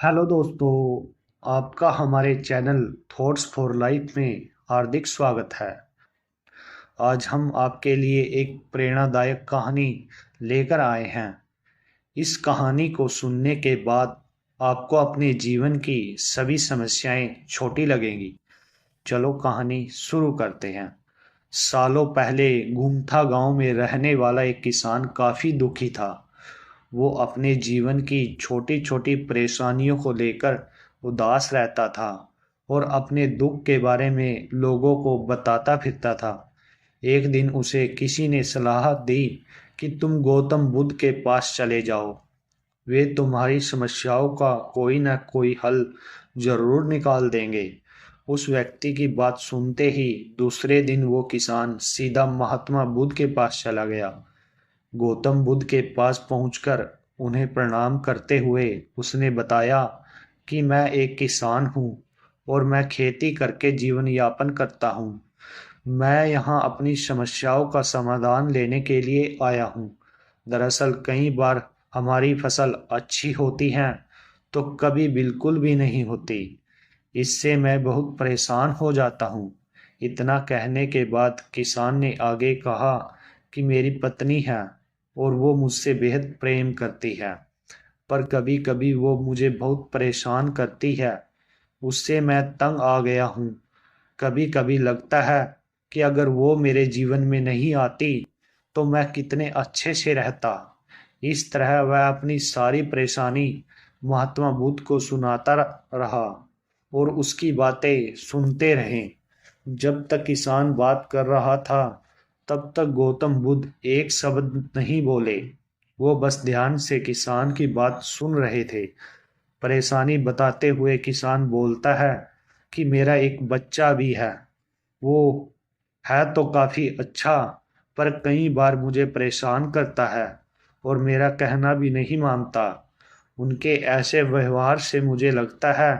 Hello दोस्तों, आपका हमारे चैनल थॉट्स फॉर लाइफ में हार्दिक स्वागत है। आज हम आपके लिए एक प्रेरणादायक कहानी लेकर आए हैं। इस कहानी को सुनने के बाद आपको अपने जीवन की सभी समस्याएं छोटी लगेंगी। चलो कहानी शुरू करते हैं। सालों पहले घूमठा गांव में रहने वाला एक किसान काफी दुखी था। वो अपने जीवन की छोटी छोटी परेशानियों को लेकर उदास रहता था और अपने दुख के बारे में लोगों को बताता फिरता था। एक दिन उसे किसी ने सलाह दी कि तुम गौतम बुद्ध के पास चले जाओ। वे तुम्हारी समस्याओं का कोई न कोई हल जरूर निकाल देंगे। उस व्यक्ति की बात सुनते ही दूसरे दिन वो किसान सीधा महात्मा बुद्ध के पास चला गया। गौतम बुद्ध के पास पहुंचकर उन्हें प्रणाम करते हुए उसने बताया कि मैं एक किसान हूँ और मैं खेती करके जीवन यापन करता हूँ। मैं यहाँ अपनी समस्याओं का समाधान लेने के लिए आया हूँ। दरअसल कई बार हमारी फसल अच्छी होती है तो कभी बिल्कुल भी नहीं होती। इससे मैं बहुत परेशान हो जाता हूँ। इतना कहने के बाद किसान ने आगे कहा कि मेरी पत्नी है और वो मुझसे बेहद प्रेम करती है, पर कभी कभी वो मुझे बहुत परेशान करती है। उससे मैं तंग आ गया हूँ। कभी कभी लगता है कि अगर वो मेरे जीवन में नहीं आती तो मैं कितने अच्छे से रहता। इस तरह वह अपनी सारी परेशानी महात्मा बुद्ध को सुनाता रहा और उसकी बातें सुनते रहे। जब तक किसान बात कर रहा था तब तक गौतम बुद्ध एक शब्द नहीं बोले। वो बस ध्यान से किसान की बात सुन रहे थे। परेशानी बताते हुए किसान बोलता है कि मेरा एक बच्चा भी है। वो है तो काफी अच्छा, पर कई बार मुझे परेशान करता है और मेरा कहना भी नहीं मानता। उनके ऐसे व्यवहार से मुझे लगता है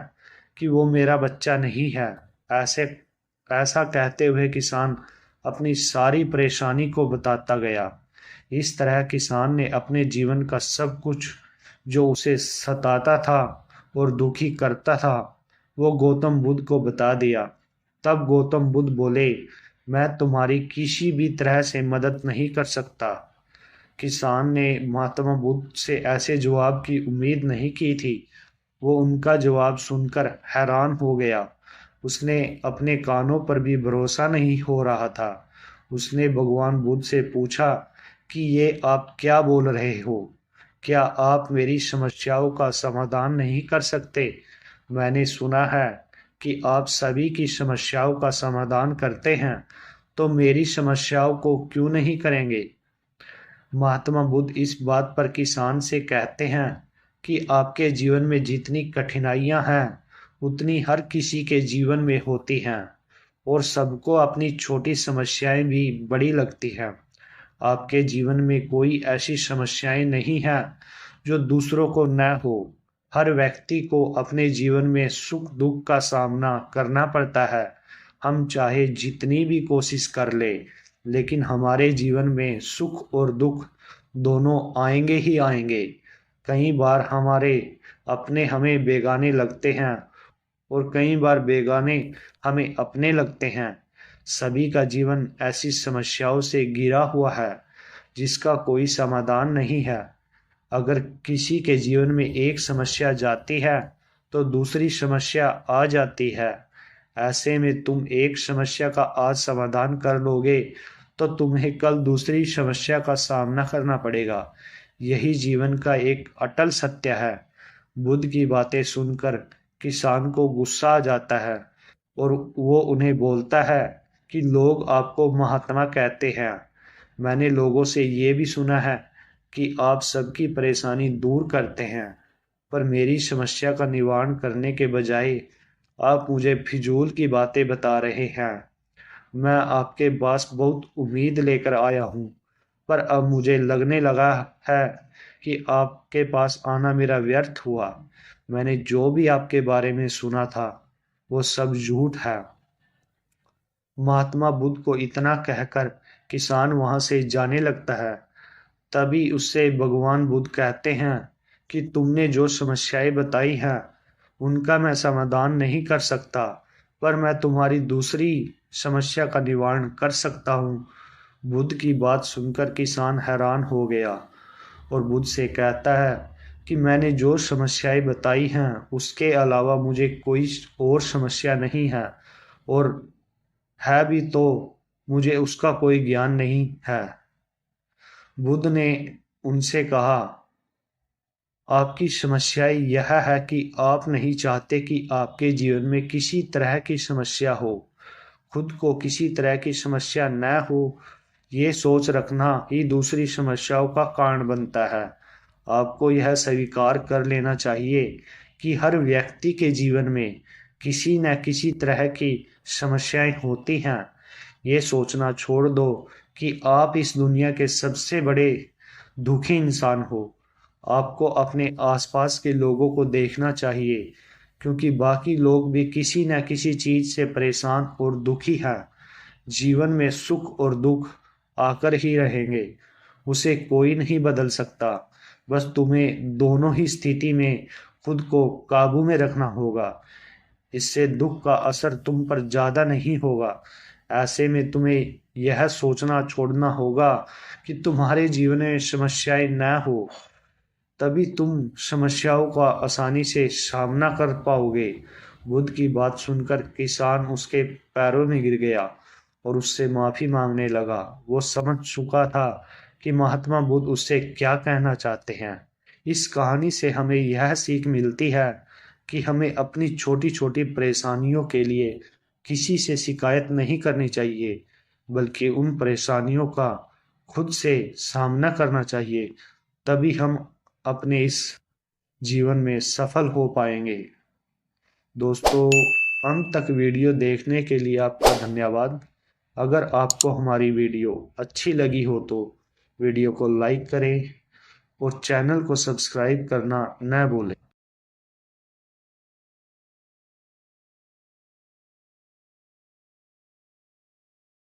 कि वो मेरा बच्चा नहीं है। ऐसे ऐसा कहते हुए किसान अपनी सारी परेशानी को बताता गया। इस तरह किसान ने अपने जीवन का सब कुछ जो उसे सताता था और दुखी करता था वो गौतम बुद्ध को बता दिया। तब गौतम बुद्ध बोले, मैं तुम्हारी किसी भी तरह से मदद नहीं कर सकता। किसान ने महात्मा बुद्ध से ऐसे जवाब की उम्मीद नहीं की थी। वो उनका जवाब सुनकर हैरान हो गया। उसने अपने कानों पर भी भरोसा नहीं हो रहा था। उसने भगवान बुद्ध से पूछा कि ये आप क्या बोल रहे हो? क्या आप मेरी समस्याओं का समाधान नहीं कर सकते? मैंने सुना है कि आप सभी की समस्याओं का समाधान करते हैं, तो मेरी समस्याओं को क्यों नहीं करेंगे? महात्मा बुद्ध इस बात पर किसान से कहते हैं कि आपके जीवन में जितनी कठिनाइयां हैं उतनी हर किसी के जीवन में होती हैं और सबको अपनी छोटी समस्याएं भी बड़ी लगती हैं। आपके जीवन में कोई ऐसी समस्याएं नहीं हैं जो दूसरों को न हो। हर व्यक्ति को अपने जीवन में सुख दुख का सामना करना पड़ता है। हम चाहे जितनी भी कोशिश कर ले, लेकिन हमारे जीवन में सुख और दुख दोनों आएंगे ही आएंगे। कई बार हमारे अपने हमें बेगाने लगते हैं और कई बार बेगाने हमें अपने लगते हैं। सभी का जीवन ऐसी समस्याओं से घिरा हुआ है जिसका कोई समाधान नहीं है। अगर किसी के जीवन में एक समस्या जाती है तो दूसरी समस्या आ जाती है। ऐसे में तुम एक समस्या का आज समाधान कर लोगे तो तुम्हें कल दूसरी समस्या का सामना करना पड़ेगा। यही जीवन का एक अटल सत्य है। बुद्ध की बातें सुनकर किसान को गुस्सा आ जाता है और वो उन्हें बोलता है कि लोग आपको महात्मा कहते हैं। मैंने लोगों से ये भी सुना है कि आप सबकी परेशानी दूर करते हैं, पर मेरी समस्या का निवारण करने के बजाय आप मुझे फिजूल की बातें बता रहे हैं। मैं आपके पास बहुत उम्मीद लेकर आया हूँ, पर अब मुझे लगने लगा है कि आपके पास आना मेरा व्यर्थ हुआ। मैंने जो भी आपके बारे में सुना था वो सब झूठ है। महात्मा बुद्ध को इतना कहकर किसान वहां से जाने लगता है। तभी उससे भगवान बुद्ध कहते हैं कि तुमने जो समस्याएं बताई हैं उनका मैं समाधान नहीं कर सकता, पर मैं तुम्हारी दूसरी समस्या का निवारण कर सकता हूँ। बुद्ध की बात सुनकर किसान हैरान हो गया और बुद्ध से कहता है कि मैंने जो समस्याएं बताई हैं उसके अलावा मुझे कोई और समस्या नहीं है, और है भी तो मुझे उसका कोई ज्ञान नहीं है। बुद्ध ने उनसे कहा, आपकी समस्या यह है कि आप नहीं चाहते कि आपके जीवन में किसी तरह की समस्या हो। खुद को किसी तरह की समस्या न हो, ये सोच रखना ही दूसरी समस्याओं का कारण बनता है। आपको यह स्वीकार कर लेना चाहिए कि हर व्यक्ति के जीवन में किसी न किसी तरह की समस्याएं होती हैं। ये सोचना छोड़ दो कि आप इस दुनिया के सबसे बड़े दुखी इंसान हो। आपको अपने आसपास के लोगों को देखना चाहिए, क्योंकि बाकी लोग भी किसी न किसी चीज से परेशान और दुखी हैं। जीवन में सुख और दुख आकर ही रहेंगे, उसे कोई नहीं बदल सकता। बस तुम्हें दोनों ही स्थिति में खुद को काबू में रखना होगा। इससे दुख का असर तुम पर ज्यादा नहीं होगा। ऐसे में तुम्हें यह सोचना छोड़ना होगा कि तुम्हारे जीवन में समस्याएं न हो, तभी तुम समस्याओं का आसानी से सामना कर पाओगे। बुद्ध की बात सुनकर किसान उसके पैरों में गिर गया और उससे माफी मांगने लगा। वो समझ चुका था कि महात्मा बुद्ध उससे क्या कहना चाहते हैं। इस कहानी से हमें यह सीख मिलती है कि हमें अपनी छोटी छोटी परेशानियों के लिए किसी से शिकायत नहीं करनी चाहिए, बल्कि उन परेशानियों का खुद से सामना करना चाहिए। तभी हम अपने इस जीवन में सफल हो पाएंगे। दोस्तों, अंत तक वीडियो देखने के लिए आपका धन्यवाद। अगर आपको हमारी वीडियो अच्छी लगी हो तो वीडियो को लाइक करें और चैनल को सब्सक्राइब करना न भूलें।